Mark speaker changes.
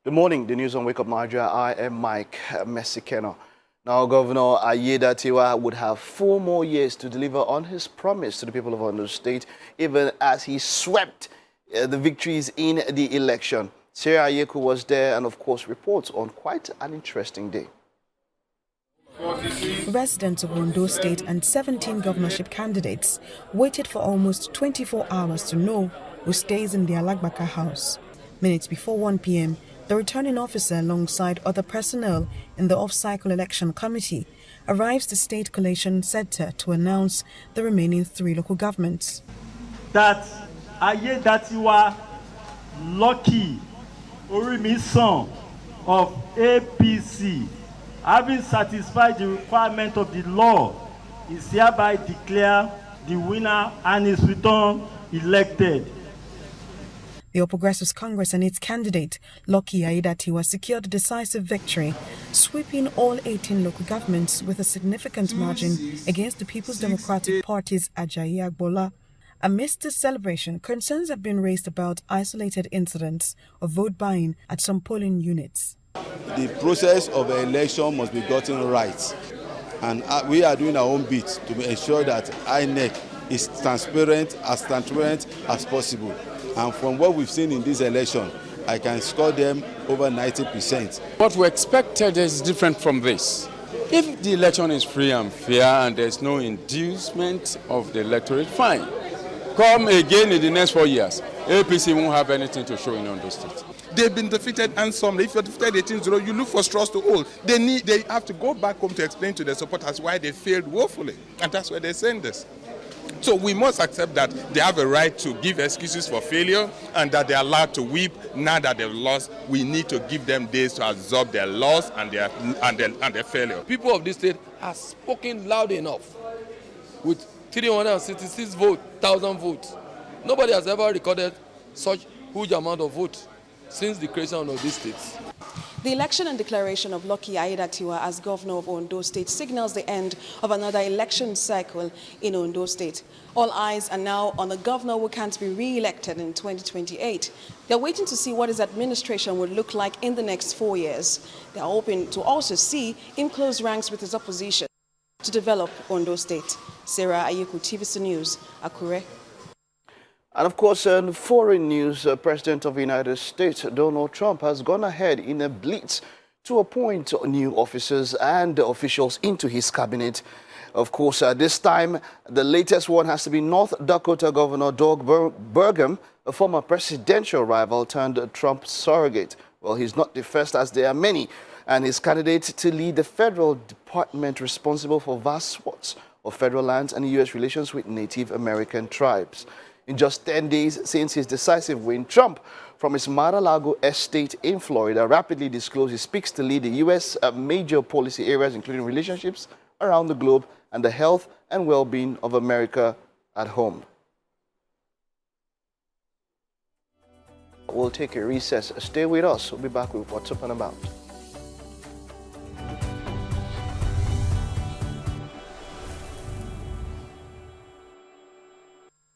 Speaker 1: Good morning. The news on Wake Up Nigeria. I am Mike Mesikeno. Now, Governor Aiyedatiwa would have 4 more years to deliver on his promise to the people of Ondo State, even as he swept the victories in the election. Sarah Ayeku was there and, of course, reports on quite an interesting day.
Speaker 2: Residents of Ondo State and 17 governorship candidates waited for almost 24 hours to know who stays in the Alagbaka house. Minutes before 1 p.m., the returning officer, alongside other personnel in the off-cycle election committee, arrives to State Collation Center to announce the remaining 3 local governments.
Speaker 3: That Aiyedatiwa Lucky Orimisan of APC, having satisfied the requirement of the law, is hereby declared the winner and is returned elected.
Speaker 2: The All Progressives Congress and its candidate, Lucky Aiyedatiwa, secured a decisive victory, sweeping all 18 local governments with a significant margin against the People's Democratic Party's Ajayi Agboola. Amidst this celebration, concerns have been raised about isolated incidents of vote buying at some polling units.
Speaker 4: The process of the election must be gotten right, and we are doing our own bit to ensure that INEC is transparent as possible. And from what we've seen in this election, I can score them over 90%.
Speaker 5: What we expected is different from this. If the election is free and fair and there's no inducement of the electorate, fine. Come again in the next 4 years. APC won't have anything to show in Ondo State.
Speaker 6: They've been defeated handsomely. If you're defeated 18-0, you look for straws to hold. They have to go back home to explain to their supporters why they failed woefully. And that's why they're saying this. So we must accept that they have a right to give excuses for failure and that they're allowed to weep now that they've lost. We need to give them days to absorb their loss and their failure.
Speaker 7: People of this state have spoken loud enough with 366,000 votes. Nobody has ever recorded such huge amount of votes since the creation of these states.
Speaker 8: The election and declaration of Lucky Aiyedatiwa as governor of Ondo State signals the end of another election cycle in Ondo State. All eyes are now on the governor who can't be re-elected in 2028. They're waiting to see what his administration would look like in the next 4 years. They're hoping to also see him close ranks with his opposition to develop Ondo State. Sarah Ayeku, TVC News, Akure.
Speaker 1: And of course, in foreign news, President of the United States, Donald Trump, has gone ahead in a blitz to appoint new officers and officials into his cabinet. Of course, this time, the latest one has to be North Dakota Governor Doug Burgum, a former presidential rival turned Trump surrogate. Well, he's not the first, as there are many, and his candidate to lead the federal department responsible for vast swaths of federal lands and U.S. relations with Native American tribes. In just 10 days since his decisive win, Trump, from his Mar-a-Lago estate in Florida, rapidly disclosed he speaks to lead the U.S. Major policy areas, including relationships around the globe and the health and well-being of America at home. We'll take a recess. Stay with us. We'll be back with What's Up and About.